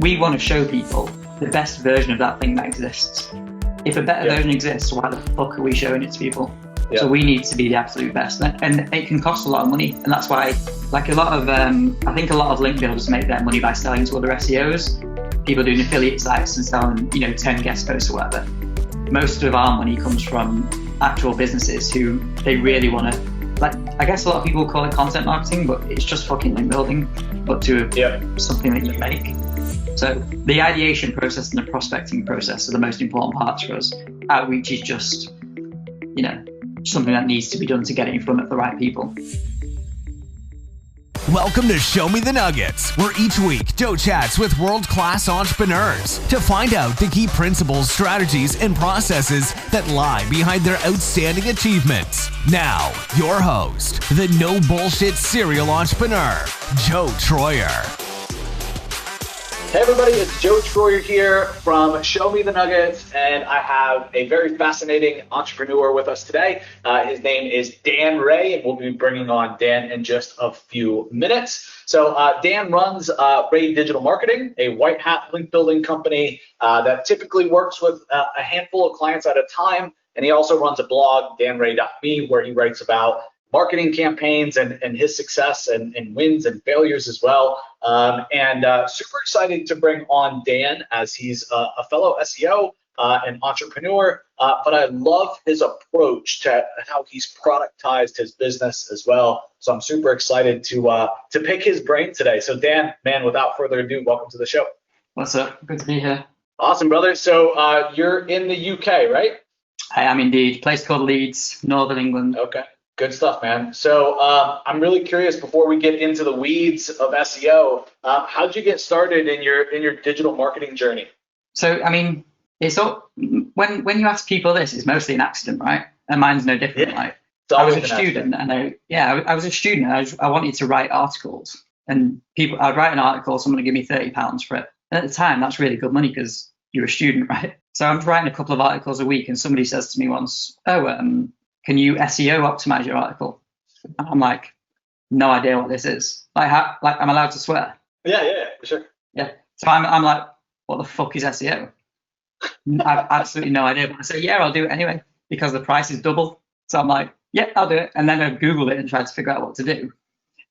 we want to show people the best version of that thing that exists. If a better version exists, why the fuck are we showing it to people? So we need to be the absolute best, and it can cost a lot of money, and that's why, like a lot of, I think a lot of link builders make their money by selling to other SEOs. People doing affiliate sites and selling, 10 guest posts or whatever. Most of our money comes from actual businesses who they really want to, like, I guess a lot of people call it content marketing, but it's just fucking link building, but to something that you make. So the ideation process and the prospecting process are the most important parts for us. Outreach is just, something that needs to be done to get it in front of the right people. Welcome to Show Me the Nuggets, where each week Joe chats with world-class entrepreneurs to find out the key principles, strategies, and processes that lie behind their outstanding achievements. Now, your host, the no bullshit serial entrepreneur, Joe Troyer. Hey everybody, it's Joe Troyer here from Show Me the Nuggets, and I have a very fascinating entrepreneur with us today. His name is Dan Ray, and we'll be bringing on Dan in just a few minutes. So Dan runs Ray Digital Marketing, a white hat link building company that typically works with a handful of clients at a time, and he also runs a blog, danray.me, where he writes about marketing campaigns and his success and wins and failures as well. Super excited to bring on Dan, as he's a fellow SEO and entrepreneur, but I love his approach to how he's productized his business as well. So I'm super excited to pick his brain today. So Dan, man, without further ado, welcome to the show. What's up? Good to be here. Awesome, brother. So you're in the UK, right? I am indeed. Place called Leeds, Northern England. Okay. Good stuff, man. So I'm really curious, before we get into the weeds of SEO, how did you get started in your digital marketing journey? So, I mean, it's all, when you ask people this, it's mostly an accident, right? And mine's no different. Yeah. Like, I was a student, and I was a student, and I wanted to write articles, and I'd write an article, someone would give me £30 for it. And at the time, that's really good money because you're a student, right? So I'm writing a couple of articles a week, and somebody says to me once, can you SEO optimize your article? And I'm like, no idea what this is. Like, I'm allowed to swear? Yeah, for sure. Yeah. So I'm like, what the fuck is SEO? I've absolutely no idea. But I say, yeah, I'll do it anyway because the price is double. So I'm like, yeah, I'll do it. And then I Googled it and tried to figure out what to do.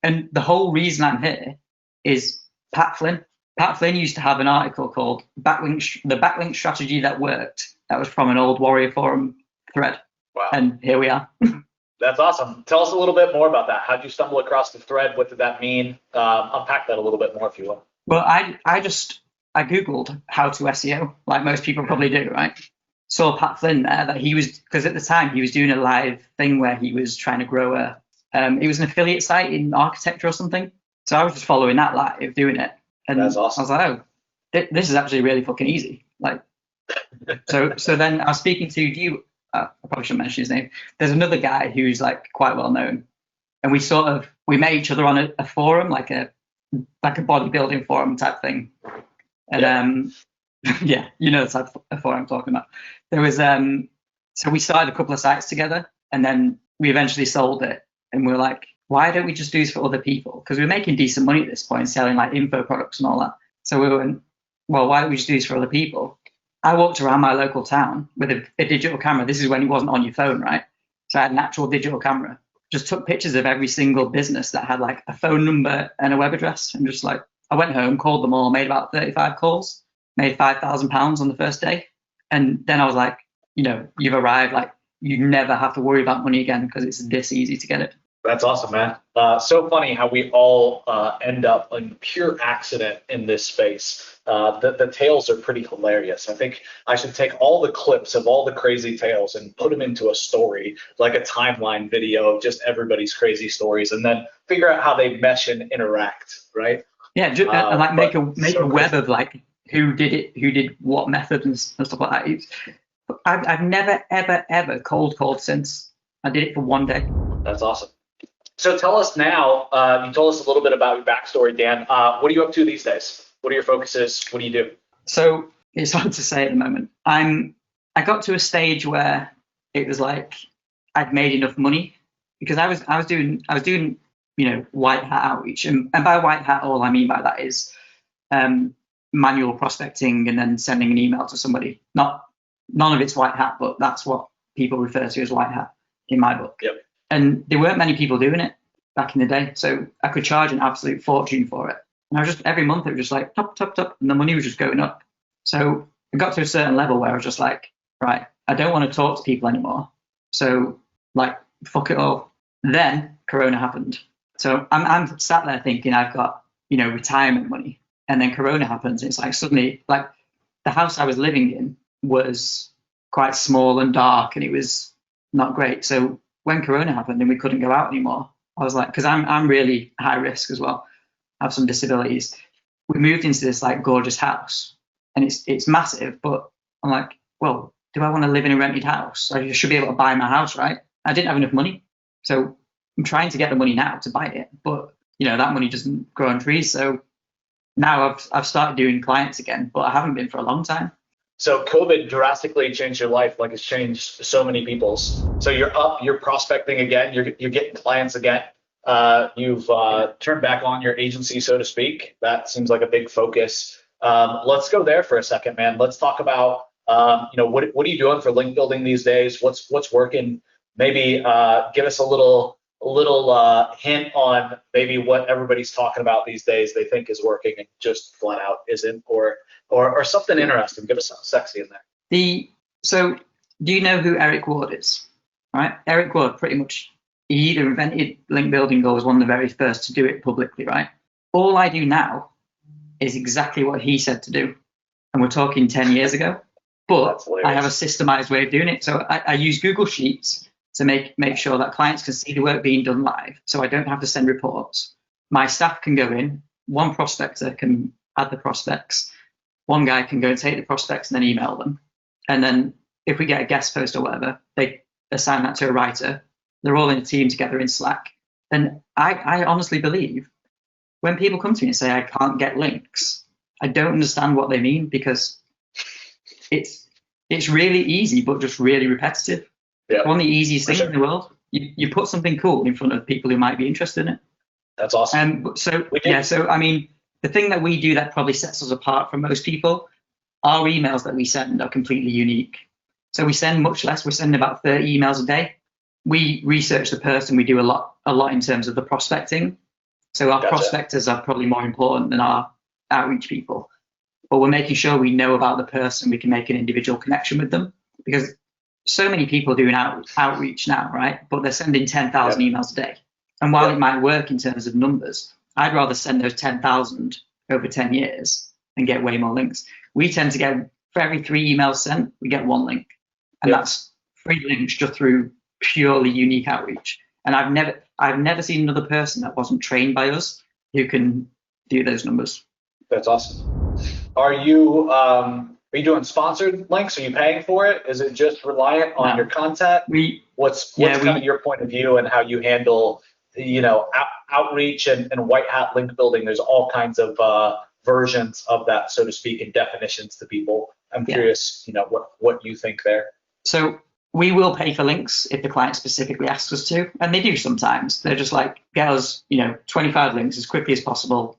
And the whole reason I'm here is Pat Flynn. Pat Flynn used to have an article called The Backlink Strategy That Worked. That was from an old Warrior Forum thread. Wow. And here we are. That's awesome. Tell us a little bit more about that. How did you stumble across the thread? What did that mean? Unpack that a little bit more, if you will. Well, I Googled how to SEO, like most people probably do, right? Saw Pat Flynn there, because at the time he was doing a live thing where he was trying to grow it was an affiliate site in architecture or something. So I was just following that live, doing it. And that's awesome. I was like, this is actually really fucking easy. Like, so then I was speaking to I probably shouldn't mention his name. There's another guy who's like quite well known, and we met each other on a forum, like a bodybuilding forum type thing. And yeah, you know the type of forum I'm talking about. There was so we started a couple of sites together, and then we eventually sold it, and we were like, why don't we just do this for other people? Because we were making decent money at this point, selling like info products and all that. So we went, well, why don't we just do this for other people? I walked around my local town with a digital camera. This is when it wasn't on your phone, right? So I had an actual digital camera. Just took pictures of every single business that had like a phone number and a web address. And just like, I went home, called them all, made about 35 calls, made £5,000 on the first day. And then I was like, you've arrived. Like, you never have to worry about money again because it's this easy to get it. That's awesome, man. So funny how we all end up in pure accident in this space. The tales are pretty hilarious. I think I should take all the clips of all the crazy tales and put them into a story, like a timeline video of just everybody's crazy stories, and then figure out how they mesh and interact, right? Yeah, like make a web of like who did it, who did what method and stuff like that. I've never, ever cold called since. I did it for one day. That's awesome. So tell us now, you told us a little bit about your backstory, Dan. What are you up to these days? What are your focuses? What do you do? So it's hard to say at the moment. I got to a stage where it was like I'd made enough money because I was doing white hat outreach, and by white hat all I mean by that is manual prospecting and then sending an email to somebody. None of it's white hat, but that's what people refer to as white hat in my book. Yep. And there weren't many people doing it back in the day, so I could charge an absolute fortune for it. And I was just, every month it was just like top, top, top, and the money was just going up. So it got to a certain level where I was just like, right, I don't want to talk to people anymore. So like, fuck it all. Then Corona happened. So I'm sat there thinking I've got, retirement money. And then Corona happens. It's like suddenly, like, the house I was living in was quite small and dark, and it was not great. So when Corona happened and we couldn't go out anymore, I was like, because I'm really high risk as well, I have some disabilities. We moved into this like gorgeous house, and it's massive, but I'm like, well, do I want to live in a rented house? I should be able to buy my house, right? I didn't have enough money, so I'm trying to get the money now to buy it, but that money doesn't grow on trees. So now I've started doing clients again, but I haven't been for a long time. So COVID drastically changed your life, like it's changed so many people's. So you're up, you're prospecting again, you're getting clients again. You've turned back on your agency, so to speak. That seems like a big focus. Let's go there for a second, man. Let's talk about what are you doing for link building these days? What's working? Maybe give us a little hint on maybe what everybody's talking about these days they think is working and just flat out isn't, or something interesting. Give us something sexy in there. So do you know who Eric Ward is? Right? Eric Ward pretty much, he either invented link building or was one of the very first to do it publicly, right? All I do now is exactly what he said to do. And we're talking 10 years ago, but I have a systemized way of doing it. So I use Google Sheets to make sure that clients can see the work being done live. So I don't have to send reports. My staff can go in, one prospector can add the prospects, one guy can go and take the prospects and then email them. And then if we get a guest post or whatever, they assign that to a writer. They're all in a team together in Slack. And I honestly believe when people come to me and say, I can't get links, I don't understand what they mean, because it's really easy, but just really repetitive. Yeah. One of the easiest things in the world. You put something cool in front of people who might be interested in it. That's awesome. So I mean, the thing that we do that probably sets us apart from most people, our emails that we send are completely unique. So we send much less. We're sending about 30 emails a day. We research the person. We do a lot in terms of the prospecting. So our prospectors are probably more important than our outreach people. But we're making sure we know about the person. We can make an individual connection with them, because so many people doing outreach now, right? But they're sending 10,000 emails a day. And while it might work in terms of numbers, I'd rather send those 10,000 over 10 years and get way more links. We tend to get, for every 3 emails sent, we get 1 link. And that's 3 links just through purely unique outreach. And I've never seen another person that wasn't trained by us who can do those numbers. That's awesome. Are you doing sponsored links? Are you paying for it? Is it just reliant on your content? What's kind of your point of view and how you handle, outreach and white hat link building? There's all kinds of versions of that, so to speak, and definitions to people. I'm curious, what you think there. So we will pay for links if the client specifically asks us to, and they do sometimes. They're just like, get us, 25 links as quickly as possible.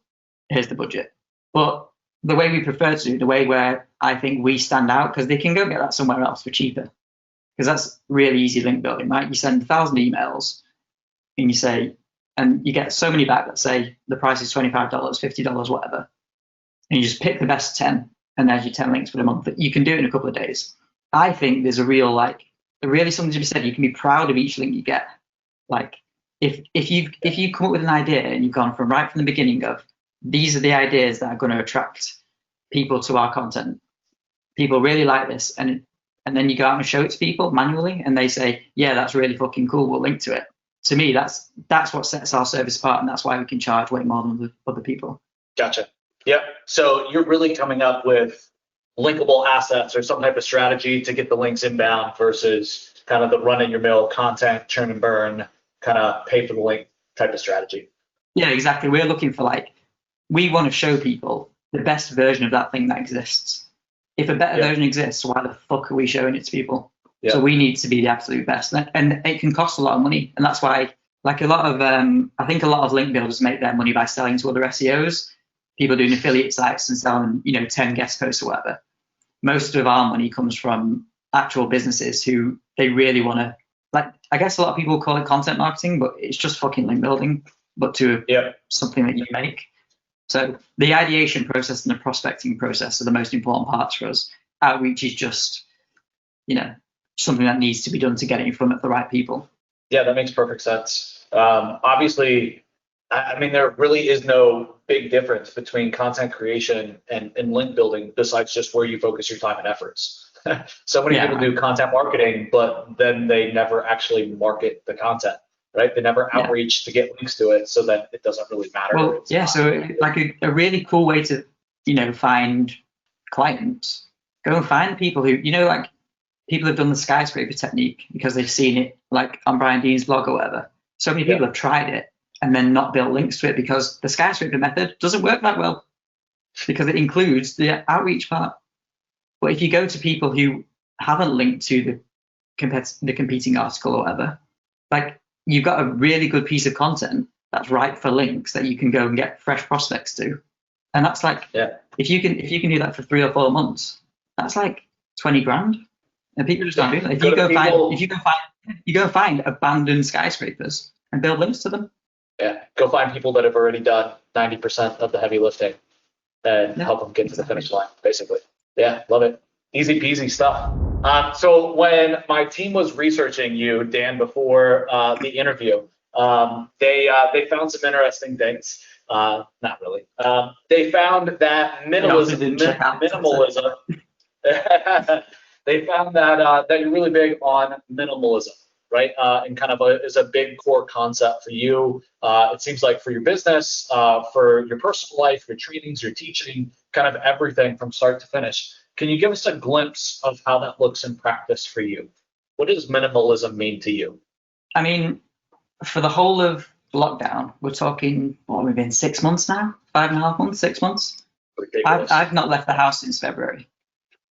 Here's the budget. But the way we prefer to do, the way where I think we stand out, because they can go get that somewhere else for cheaper, because that's really easy link building, right? You send 1,000 emails and you say, and you get so many back that say the price is $25, $50, whatever. And you just pick the best 10, and there's your 10 links for the month. You can do it in a couple of days. I think there's really something to be said. You can be proud of each link you get. Like if you come up with an idea and you've gone from the beginning of, these are the ideas that are going to attract people to our content. People really like this. And then you go out and show it to people manually, and they say, yeah, that's really fucking cool, we'll link to it. To me, that's what sets our service apart, and that's why we can charge way more than other people. Gotcha. Yep. So you're really coming up with linkable assets or some type of strategy to get the links inbound versus kind of the run-in-your-mill content, churn and burn, kind of pay for the link type of strategy. Yeah, exactly. We're looking for we want to show people the best version of that thing that exists. If a better version exists, why the fuck are we showing it to people? Yep. So we need to be the absolute best. And it can cost a lot of money. And that's why, I think a lot of link builders make their money by selling to other SEOs. people doing affiliate sites and selling, 10 guest posts or whatever. Most of our money comes from actual businesses who they really want to, like, I guess a lot of people call it content marketing, but it's just fucking link building, but to something that you make. So the ideation process and the prospecting process are the most important parts for us. Outreach is just, something that needs to be done to get it in front of the right people. Yeah, that makes perfect sense. Obviously, I mean, there really is no big difference between content creation and link building besides just where you focus your time and efforts. So many people do content marketing, but then they never actually market the content, right? They never outreach to get links to it, so that it doesn't really matter. Well, so like a really cool way to, find clients, go and find people who, like people have done the skyscraper technique because they've seen it like on Brian Dean's blog or whatever. So many people have tried it and then not built links to it because the skyscraper method doesn't work that well because it includes the outreach part. But if you go to people who haven't linked to the competing article or whatever, like you've got a really good piece of content that's ripe for links that you can go and get fresh prospects to. And that's like, if you can do that for 3 or 4 months, that's like 20 grand. And people just don't do that. If you go find abandoned skyscrapers and build links to them. Yeah, go find people that have already done 90% of the heavy lifting and help them get to the finish line, basically. Yeah, love it. Easy peasy stuff. So when my team was researching you, Dan, before the interview, they found some interesting things. Not really. They found that minimalism. They found that you're really big on minimalism, right? And kind of is a big core concept for you. It seems like for your business, for your personal life, your trainings, your teaching, kind of everything from start to finish. Can you give us a glimpse of how that looks in practice for you? What does minimalism mean to you? I mean, for the whole of lockdown, we're talking, we've been 6 months now, 5.5 months, 6 months. I've not left the house since February,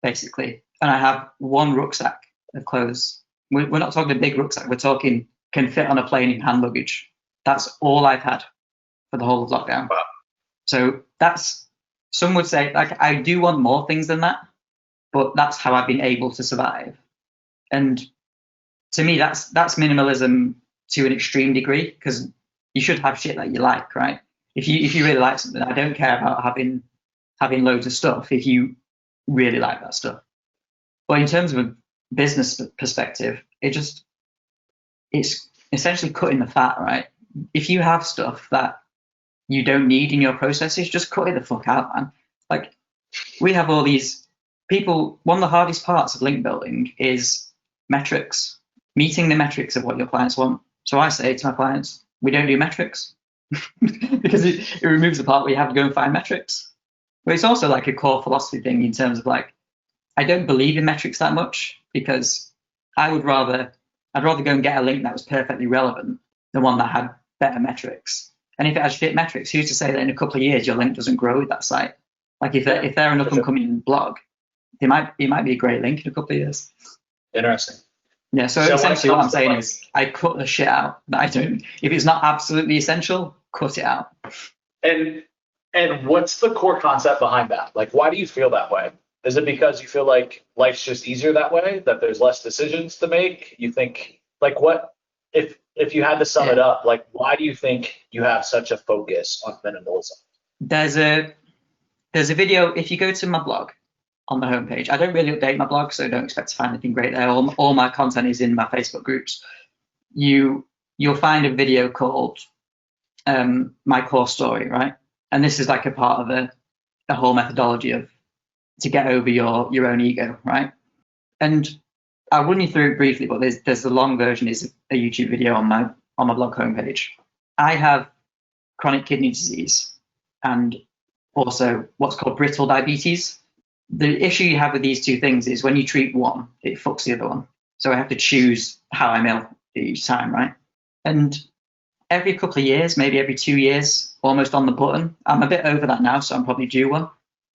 basically. And I have one rucksack of clothes. We're not talking a big rucksack. We're talking can fit on a plane in hand luggage. That's all I've had for the whole of lockdown. Wow. So that's, some would say, like, I do want more things than that, but that's how I've been able to survive. And to me, that's minimalism to an extreme degree, because you should have shit that you like, right? If you really like something, I don't care about having loads of stuff if you really like that stuff. But in terms of a business perspective, it's essentially cutting the fat, right? If you have stuff that you don't need in your processes, just cut it the fuck out, man. Like, we have all these people. One of the hardest parts of link building is metrics, meeting the metrics of what your clients want. So I say to my clients, we don't do metrics because it removes the part where you have to go and find metrics. But it's also like a core philosophy thing in terms of, like, I don't believe in metrics that much, because I'd rather go and get a link that was perfectly relevant than one that had better metrics. And if it has shit metrics, who's to say that in a couple of years your link doesn't grow with that site? Like, if they're an up and coming blog, it might be a great link in a couple of years. Interesting. Yeah. So essentially what I'm saying is I cut the shit out that I don't. If it's not absolutely essential, cut it out. And what's the core concept behind that? Like, why do you feel that way? Is it because you feel like life's just easier that way, that there's less decisions to make? You think, like, what if you had to sum it up, like, why do you think you have such a focus on minimalism? There's a video. If you go to my blog on the homepage, I don't really update my blog, so don't expect to find anything great there. All my content is in my Facebook groups. You'll find a video called My Core Story, right? And this is like a part of a whole methodology to get over your own ego, right? And I'll run you through it briefly, but there's the long version is a YouTube video on my blog homepage. I have chronic kidney disease and also what's called brittle diabetes. The issue you have with these two things is when you treat one, it fucks the other one. So I have to choose how I'm ill each time, right? And every couple of years, maybe every 2 years, almost on the button. I'm a bit over that now, so I'm probably due one.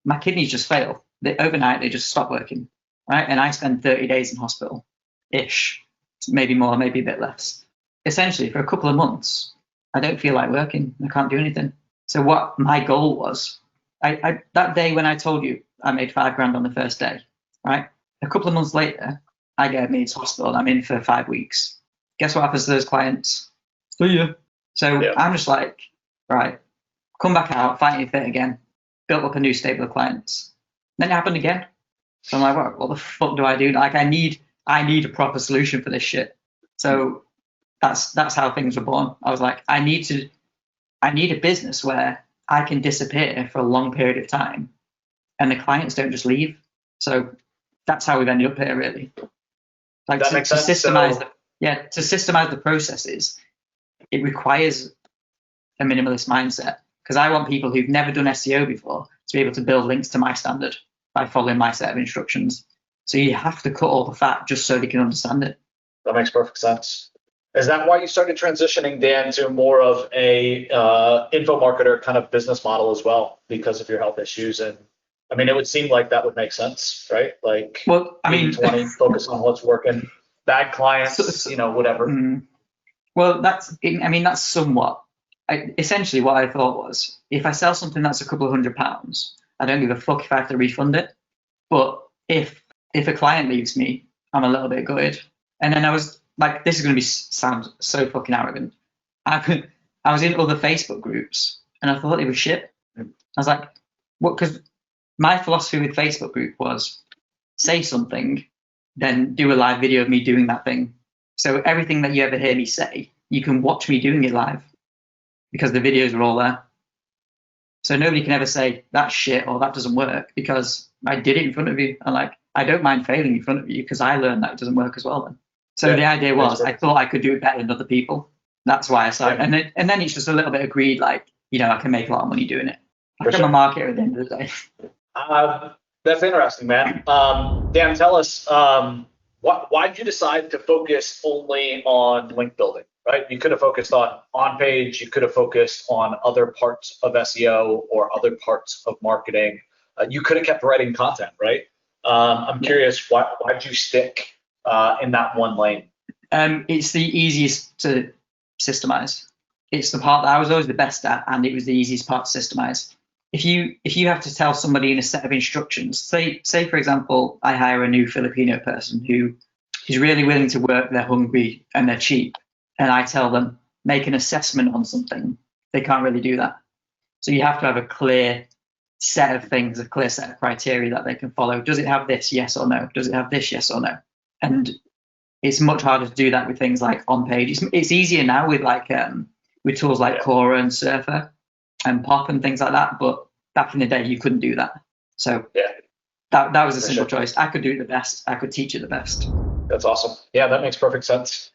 My kidneys just fail. Overnight, they just stop working, right? And I spend 30 days in hospital-ish, maybe more, maybe a bit less. Essentially, for a couple of months, I don't feel like working. I can't do anything. So what my goal was I that day when I told you I made $5,000 on the first day, right? A couple of months later, I get admitted to hospital and I'm in for 5 weeks. Guess what happens to those clients? See ya. So I'm just like, right, come back out, fighting fit again, built up a new stable of clients. Then it happened again. So I'm like, what the fuck do I do? Like, I need a proper solution for this shit. So that's how things were born. I was like, I need a business where I can disappear for a long period of time and the clients don't just leave. So that's how we've ended up here, really. Like, to systemize to systemize the processes, it requires a minimalist mindset, because I want people who've never done SEO before to be able to build links to my standard by following my set of instructions. So you have to cut all the fat just so they can understand it. That makes perfect sense. Is that why you started transitioning, Dan, to more of a info marketer kind of business model as well, because of your health issues? And I mean, it would seem like that would make sense, right? Like, well, I mean, 20, focus on what's working. Bad clients, whatever. Well, that's somewhat. Essentially, what I thought was, if I sell something that's a couple of £100, I don't give a fuck if I have to refund it. But if a client leaves me, I'm a little bit gutted. And then I was like, this is going to sound so fucking arrogant. I was in other Facebook groups and I thought they were shit. I was like, what? Because my philosophy with Facebook group was say something, then do a live video of me doing that thing. So everything that you ever hear me say, you can watch me doing it live because the videos are all there. So nobody can ever say that's shit or that doesn't work because I did it in front of you. And like, I don't mind failing in front of you because I learned that it doesn't work as well then. So the idea was, I thought I could do it better than other people. That's why I started. And then it's just a little bit of greed, like, I can make a lot of money doing it. I'm a marketer at the end of the day. That's interesting, man. Dan, tell us, why did you decide to focus only on link building, right? You could have focused on page, you could have focused on other parts of SEO or other parts of marketing. You could have kept writing content, right? I'm curious, why did you stick in that one lane? It's the easiest to systemize. It's the part that I was always the best at, and it was the easiest part to systemize. If you have to tell somebody in a set of instructions, say for example, I hire a new Filipino person who is really willing to work, they're hungry and they're cheap, and I tell them make an assessment on something, they can't really do that. So you have to have a clear set of things, a clear set of criteria that they can follow. Does it have this? Yes or no? Does it have this? Yes or no? And it's much harder to do that with things like on page. It's easier now with with tools like Quora and Surfer and Pop and things like that. But back in the day, you couldn't do that. So that was a simple choice. I could do it the best. I could teach it the best. That's awesome. Yeah, that makes perfect sense.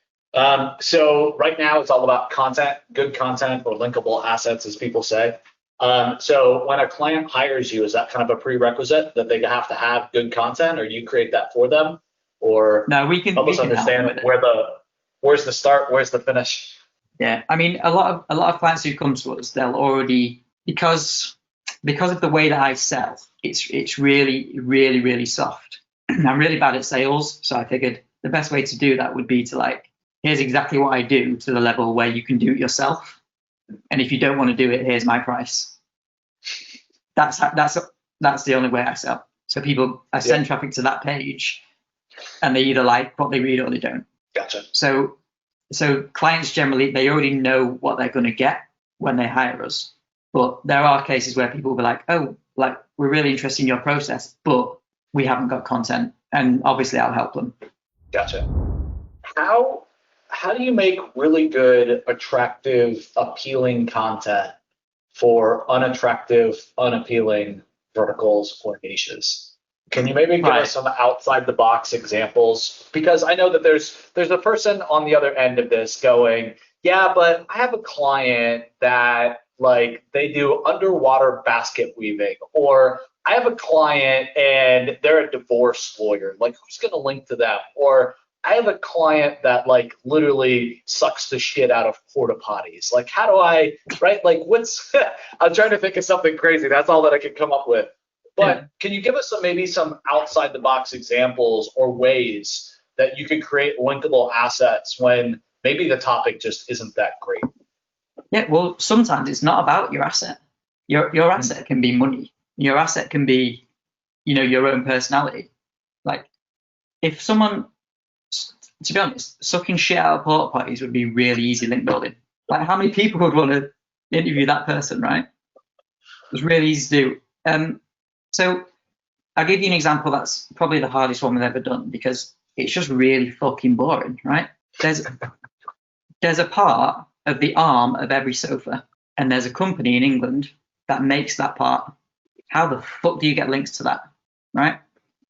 So right now it's all about content, good content or linkable assets, as people say. So when a client hires you, is that kind of a prerequisite that they have to have good content, or you create that for them? Or no, we can help us understand where's the start, where's the finish. Yeah, I mean, a lot of clients who come to us, they'll already, because of the way that I sell, it's really, really, really soft. I'm really bad at sales, so I figured the best way to do that would be to here's exactly what I do to the level where you can do it yourself, and if you don't want to do it, here's my price. That's the only way I sell. So I send traffic to that page, and they either like what they read or they don't. Gotcha. So clients generally, they already know what they're going to get when they hire us. But there are cases where people will be like, oh, we're really interested in your process, but we haven't got content. And obviously I'll help them. Gotcha. How do you make really good, attractive, appealing content for unattractive, unappealing verticals or niches? Can you maybe give us some outside the box examples? Because I know that there's a person on the other end of this going, yeah, but I have a client that they do underwater basket weaving, or I have a client and they're a divorce lawyer. Who's going to link to them? Or I have a client that literally sucks the shit out of porta potties. How do I, right? What's, I'm trying to think of something crazy. That's all that I could come up with. But can you give us some outside the box examples or ways that you can create linkable assets when maybe the topic just isn't that great? Yeah, well, sometimes it's not about your asset. Your asset can be money. Your asset can be, your own personality. Like, if someone, to be honest, sucking shit out of porta potties would be really easy link building. Like, how many people would want to interview that person, right? It's really easy to do. So I'll give you an example that's probably the hardest one we've ever done, because it's just really fucking boring, right? There's a part of the arm of every sofa, and there's a company in England that makes that part. How the fuck do you get links to that, right?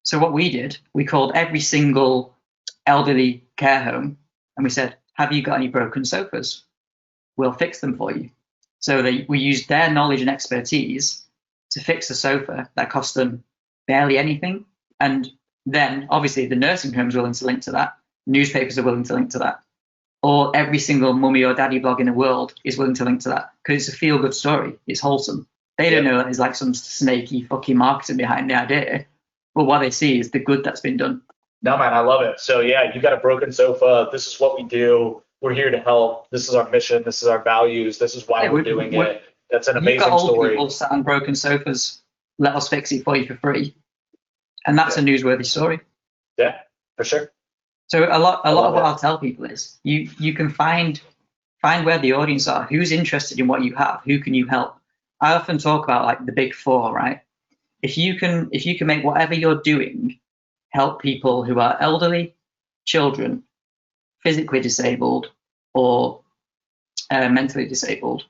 So what we did, we called every single elderly care home, and we said, have you got any broken sofas? We'll fix them for you. So we used their knowledge and expertise to fix the sofa that cost them barely anything. And then obviously the nursing home's willing to link to that. Newspapers are willing to link to that. Or every single mummy or daddy blog in the world is willing to link to that, because it's a feel-good story. It's wholesome. They don't know that there's like some snaky fucking marketing behind the idea, but what they see is the good that's been done. No, man, I love it. So yeah, you got a broken sofa. This is what we do. We're here to help. This is our mission. This is our values. This is why we're doing it. That's an amazing story. You've got old story. People sat on broken sofas. Let us fix it for you for free, and that's a newsworthy story. Yeah, for sure. So a lot of what I'll tell people is you can find where the audience are, who's interested in what you have, who can you help. I often talk about like the big four, right? If you can make whatever you're doing help people who are elderly, children, physically disabled, or mentally disabled,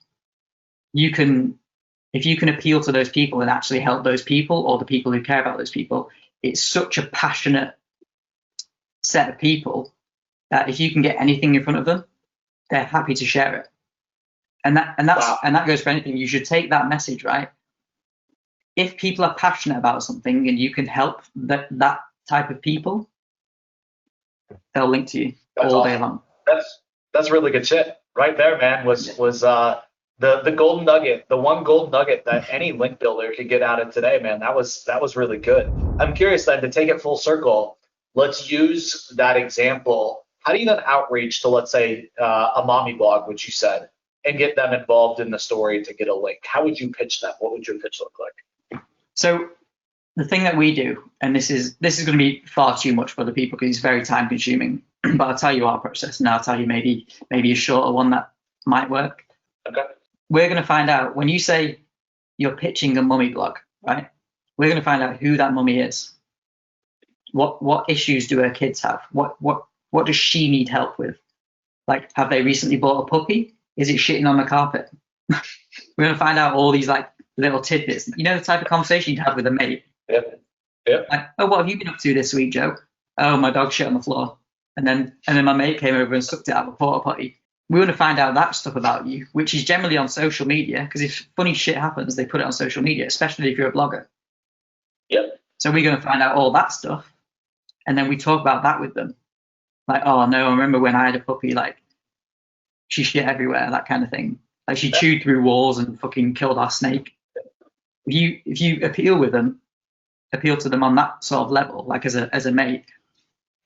if you can appeal to those people and actually help those people, or the people who care about those people, it's such a passionate set of people that if you can get anything in front of them, they're happy to share it. And that goes for anything. You should take that message, right? If people are passionate about something and you can help that type of people, they'll link to you all day long. That's really good shit right there, man. Was the golden nugget, the one golden nugget that any link builder could get out of today, man. That was really good. I'm curious then, to take it full circle. Let's use that example. How do you then outreach to, let's say, a mommy blog, which you said, and get them involved in the story to get a link? How would you pitch that? What would your pitch look like? So the thing that we do, and this is going to be far too much for other people because it's very time consuming, but I'll tell you our process, and I'll tell you maybe a shorter one that might work. Okay. We're going to find out, when you say you're pitching a mummy blog, right? We're going to find out who that mummy is. What issues do her kids have? What does she need help with? Like, have they recently bought a puppy? Is it shitting on the carpet? We're going to find out all these like little tidbits. You know, the type of conversation you'd have with a mate. Yep. Like, oh, what have you been up to this week, Joe? Oh, my dog shit on the floor. And then my mate came over and sucked it out of a porta potty. We want to find out that stuff about you, which is generally on social media, because if funny shit happens, they put it on social media, especially if you're a blogger. Yep. So we're going to find out all that stuff, and then we talk about that with them. Like, oh no, I remember when I had a puppy, like, she shit everywhere, that kind of thing. Like, she chewed through walls and fucking killed our snake. If you appeal to them on that sort of level, like as a mate,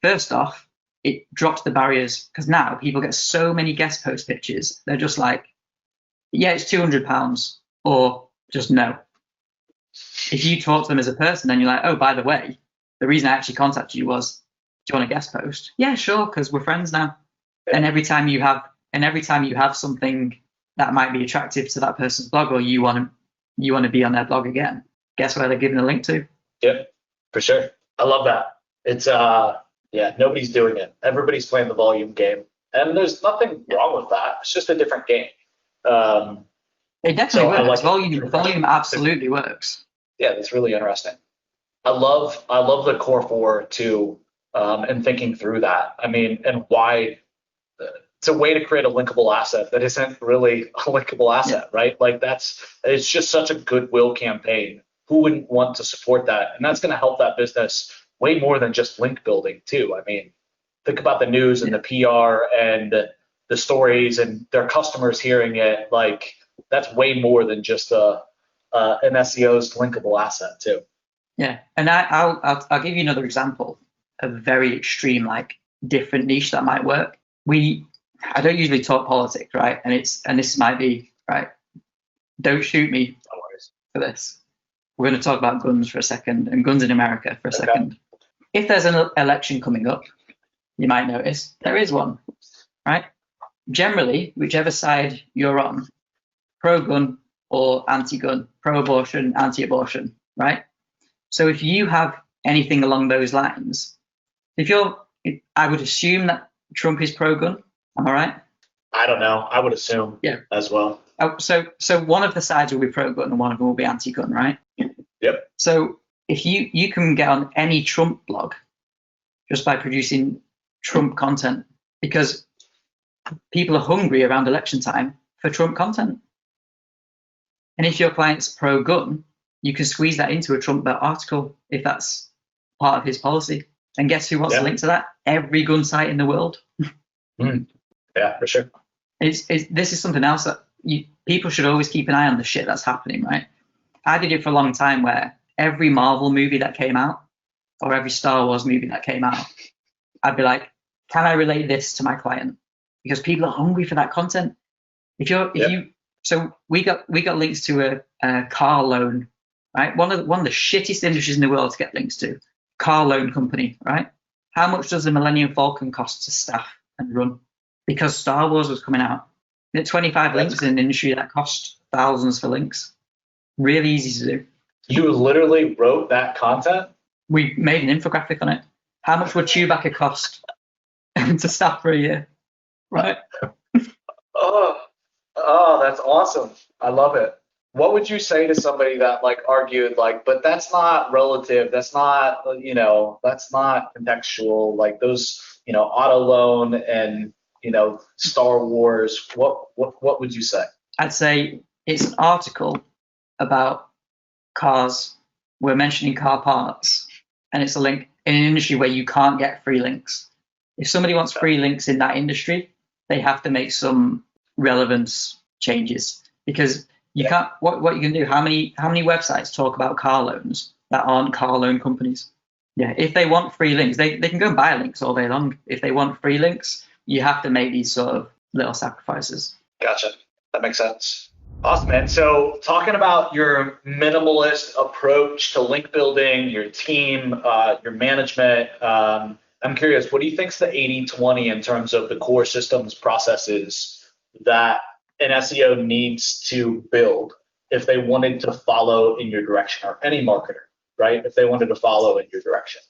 first off, it drops the barriers, because now people get so many guest post pitches. They're just like, yeah, it's £200, or just no. If you talk to them as a person, then you're like, oh, by the way, the reason I actually contacted you was, do you want a guest post? Yeah, sure, because we're friends now. And every time you have something that might be attractive to that person's blog, or you want to be on their blog again, guess where they're giving a link to? Yeah, for sure. I love that. It's nobody's doing it. Everybody's playing the volume game, and there's nothing wrong with that. It's just a different game. It definitely works. Volume absolutely works. Yeah, it's really interesting. I love the core four too, and thinking through that. I mean, and why it's a way to create a linkable asset that isn't really a linkable asset, right? Like, it's just such a goodwill campaign. Who wouldn't want to support that? And that's going to help that business way more than just link building too. I mean, think about the news and the PR and the stories and their customers hearing it. Like, that's way more than just an SEO's linkable asset too. Yeah, and I'll give you another example of a very extreme, like, different niche that might work. I don't usually talk politics, right? And this might be right. Don't shoot me for this. we're going to talk about guns for a second, and guns in America for a second. If there's an election coming up, you might notice there is one, right? Generally, whichever side you're on, pro-gun or anti-gun, pro-abortion, anti-abortion, right? So if you have anything along those lines, I would assume that Trump is pro-gun. Am I right? I don't know. I would assume as well. So one of the sides will be pro-gun and one of them will be anti-gun, right? Yep. So if you can get on any Trump blog just by producing Trump content, because people are hungry around election time for Trump content. And if your client's pro-gun, you can squeeze that into a Trump article if that's part of his policy. And guess who wants to link to that? Every gun site in the world. Yeah, for sure. This is something else that people should always keep an eye on the shit that's happening, right? I did it for a long time where every Marvel movie that came out or every Star Wars movie that came out, I'd be like, can I relate this to my client? Because people are hungry for that content. So we got links to a car loan, right? One of the shittest industries in the world to get links to, car loan company, right? How much does the Millennium Falcon cost to staff and run? Because Star Wars was coming out. 25 links in an industry that cost thousands for links. Really easy to do. You literally wrote that content? We made an infographic on it. How much would Chewbacca cost to staff for a year? Right? Oh, that's awesome. I love it. What would you say to somebody that argued but that's not relative, that's not, that's not contextual, those, auto loan and, Star Wars, what would you say? I'd say it's an article about cars. We're mentioning car parts, and it's a link in an industry where you can't get free links. If somebody wants free links in that industry, they have to make some relevance changes, because you can't. What you can do? How many websites talk about car loans that aren't car loan companies? Yeah, if they want free links, they can go and buy links all day long. If they want free links, you have to make these sort of little sacrifices. Gotcha. That makes sense. Awesome, man. So talking about your minimalist approach to link building, your team, your management, I'm curious, what do you think is the 80-20 in terms of the core systems processes that an SEO needs to build if they wanted to follow in your direction, or any marketer, right? If they wanted to follow in your direction?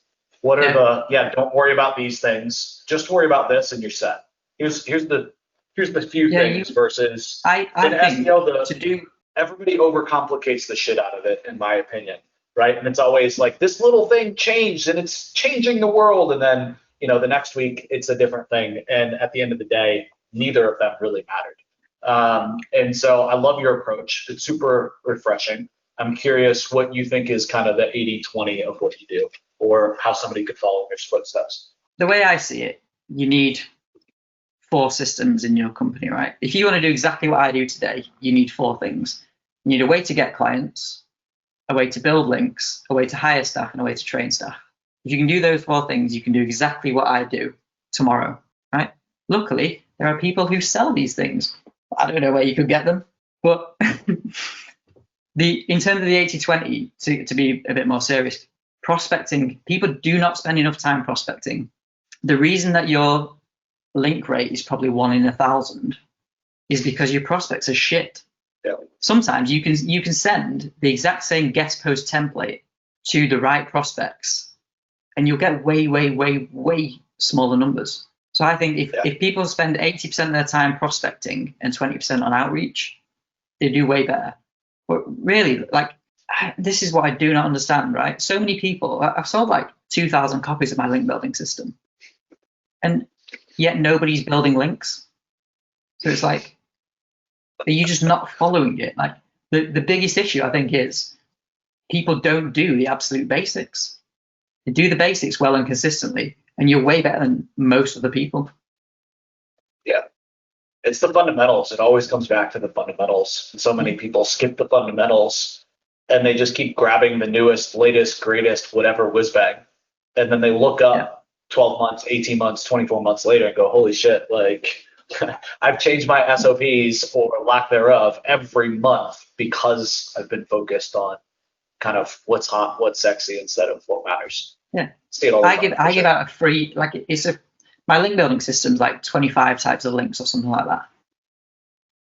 What are don't worry about these things, just worry about this and you're set. Here's the few things versus I think SEO, everybody overcomplicates the shit out of it, in my opinion, right? And it's always this little thing changed and it's changing the world, and then the next week it's a different thing, and at the end of the day, neither of them really mattered. And so I love your approach. It's super refreshing. I'm curious what you think is kind of the 80-20 of what you do, or how somebody could follow in your footsteps. The way I see it, you need 4 systems in your company, right? If you want to do exactly what I do today, you need 4 things. You need a way to get clients, a way to build links, a way to hire staff, and a way to train staff. If you can do those 4 things, you can do exactly what I do tomorrow, right? Luckily, there are people who sell these things. I don't know where you could get them, but in terms of the 80-20, to be a bit more serious, prospecting, people do not spend enough time prospecting. The reason that your link rate is probably 1 in 1,000 is because your prospects are shit. Yeah. Sometimes you can send the exact same guest post template to the right prospects, and you'll get way, way, way, way smaller numbers. So I think if people spend 80% of their time prospecting and 20% on outreach, they do way better. But really, this is what I do not understand, right? So many people, I've sold 2,000 copies of my link building system, and yet nobody's building links. So it's are you just not following it? The biggest issue, I think, is people don't do the absolute basics. They do the basics well and consistently, and you're way better than most of the people. Yeah. It's the fundamentals. It always comes back to the fundamentals. And so many people skip the fundamentals and they just keep grabbing the newest, latest, greatest, whatever whiz bag. And then they look up 12 months, 18 months, 24 months later and go, holy shit, I've changed my SOPs or lack thereof every month because I've been focused on kind of what's hot, what's sexy instead of what matters. Yeah. See it all the I time, give out a free, like my link building system's like 25 types of links or something like that.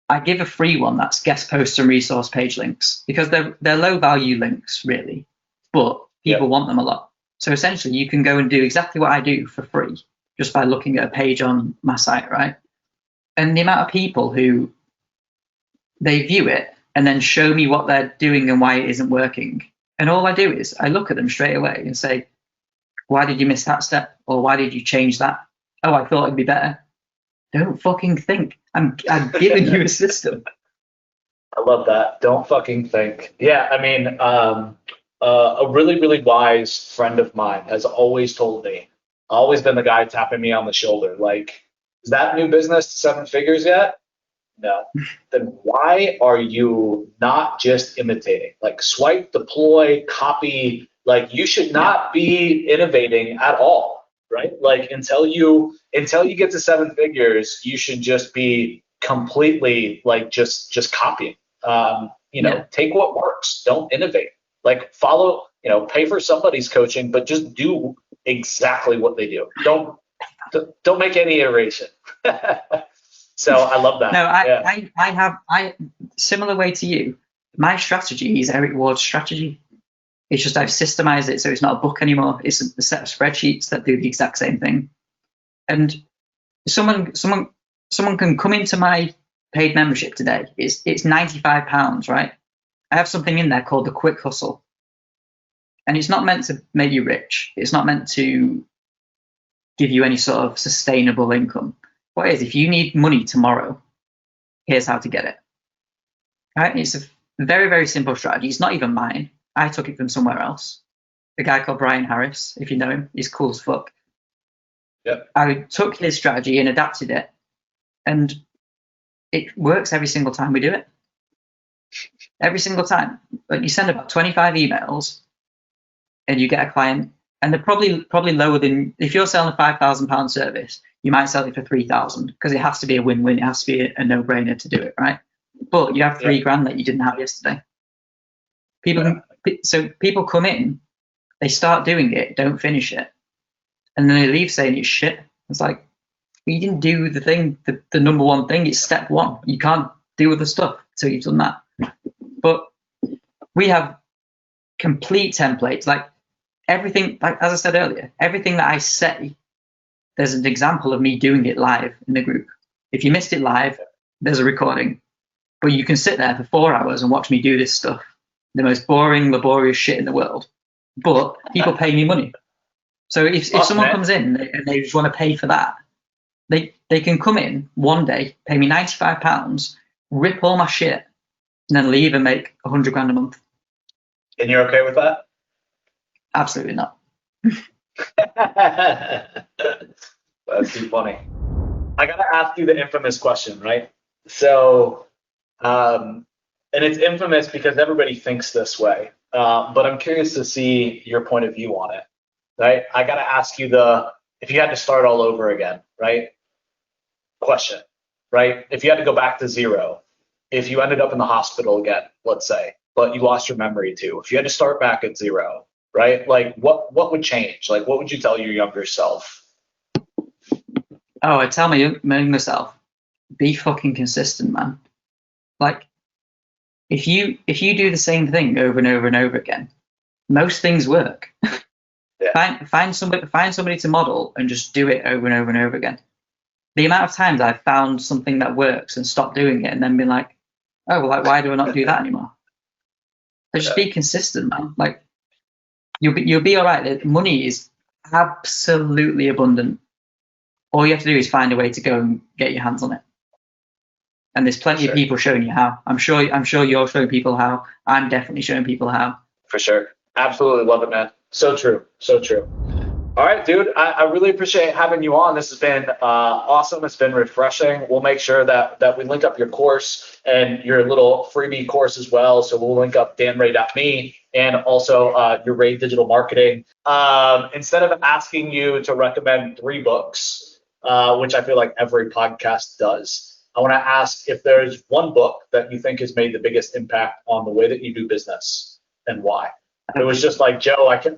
I give a free one that's guest posts and resource page links because they're low value links really, but people want them a lot. So essentially you can go and do exactly what I do for free just by looking at a page on my site, right? And the amount of people who they view it and then show me what they're doing and why it isn't working. And all I do is I look at them straight away and say, why did you miss that step? Or why did you change that? Oh, I thought it'd be better. Don't fucking think. I'm giving you a system. I love that. Don't fucking think. Yeah, I mean, a really, really wise friend of mine has always told me, always been the guy tapping me on the shoulder, like, is that new business 7 figures yet? No. Then why are you not just imitating? Like swipe, deploy, copy. Like you should not be innovating at all, right? Like until you get to 7 figures, you should just be completely like just copying. Take what works. Don't innovate. Like follow, pay for somebody's coaching, but just do exactly what they do. Don't make any iteration. So I love that. No, I have similar way to you. My strategy is Eric Ward's strategy. It's just I've systemized it so it's not a book anymore. It's a set of spreadsheets that do the exact same thing. And someone can come into my paid membership today. It's £95, right? I have something in there called the Quick Hustle. And it's not meant to make you rich. It's not meant to give you any sort of sustainable income. What it is, if you need money tomorrow, here's how to get it. Right? It's a very, very simple strategy. It's not even mine. I took it from somewhere else. A guy called Brian Harris, if you know him, he's cool as fuck. Yep. I took his strategy and adapted it, and it works every single time we do it. Every single time. Like you send about 25 emails, and you get a client, and they're probably lower than if you're selling a £5,000 service. You might sell it for 3,000 because it has to be a win-win. It has to be a no-brainer to do it, right? But you have $3,000 that you didn't have yesterday. People come in, they start doing it, don't finish it, and then they leave saying it's shit. It's like, you didn't do the thing, the number one thing. It's step one. You can't do other stuff until you've done that. But we have complete templates, like everything. Like as I said earlier, everything that I say, there's an example of me doing it live in the group. If you missed it live, there's a recording. But you can sit there for 4 hours and watch me do this stuff. The most boring, laborious shit in the world. But people pay me money. So if someone comes in and they just want to pay for that, they can come in one day, pay me £95, rip all my shit, and then leave and make £100,000 a month. And you're okay with that? Absolutely not. That's too funny. I gotta ask you the infamous question, right? So, and it's infamous because everybody thinks this way, but I'm curious to see your point of view on it, right? I gotta ask you if you had to start all over again, right? Question, right? If you had to go back to zero, if you ended up in the hospital again, let's say, but you lost your memory too, if you had to start back at zero, right? Like what would change? Like what would you tell your younger self? Oh, I tell my younger self, be fucking consistent, man. Like if you do the same thing over and over and over again, most things work. Yeah. Find somebody to model and just do it over and over and over again. The amount of times I've found something that works and stopped doing it and then been like, oh, well, like, why do I not do that anymore? So just be consistent, man. Like you'll be all right. Money is absolutely abundant. All you have to do is find a way to go and get your hands on it. And there's plenty of people showing you how. I'm sure you're showing people how. I'm definitely showing people how. For sure. Absolutely love it, man. So true. So true. All right, dude. I really appreciate having you on. This has been awesome. It's been refreshing. We'll make sure that we link up your course and your little freebie course as well. So we'll link up danray.me and also your Ray Digital Marketing. Instead of asking you to recommend 3 books, which I feel like every podcast does, I want to ask if there's one book that you think has made the biggest impact on the way that you do business and why. It was just like, Joe, I can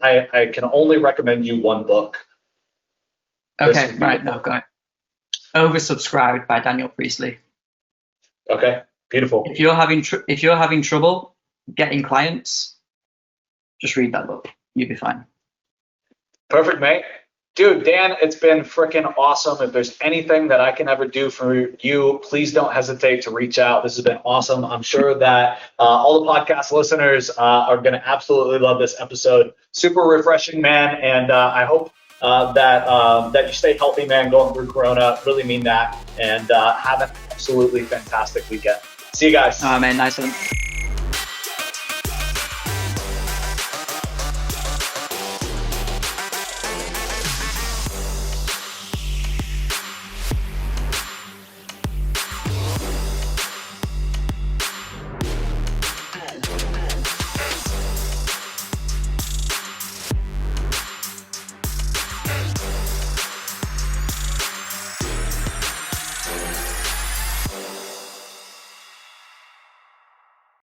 only recommend you one book. Okay, right, no, got it. Oversubscribed by Daniel Priestley. Okay, beautiful. If you're having trouble getting clients, just read that book. You'll be fine. Perfect, mate. Dude, Dan, it's been freaking awesome. If there's anything that I can ever do for you, please don't hesitate to reach out. This has been awesome. I'm sure that all the podcast listeners are going to absolutely love this episode. Super refreshing, man. And I hope that you stay healthy, man, going through Corona. Really mean that. And have an absolutely fantastic weekend. See you guys. Oh, man, nice one.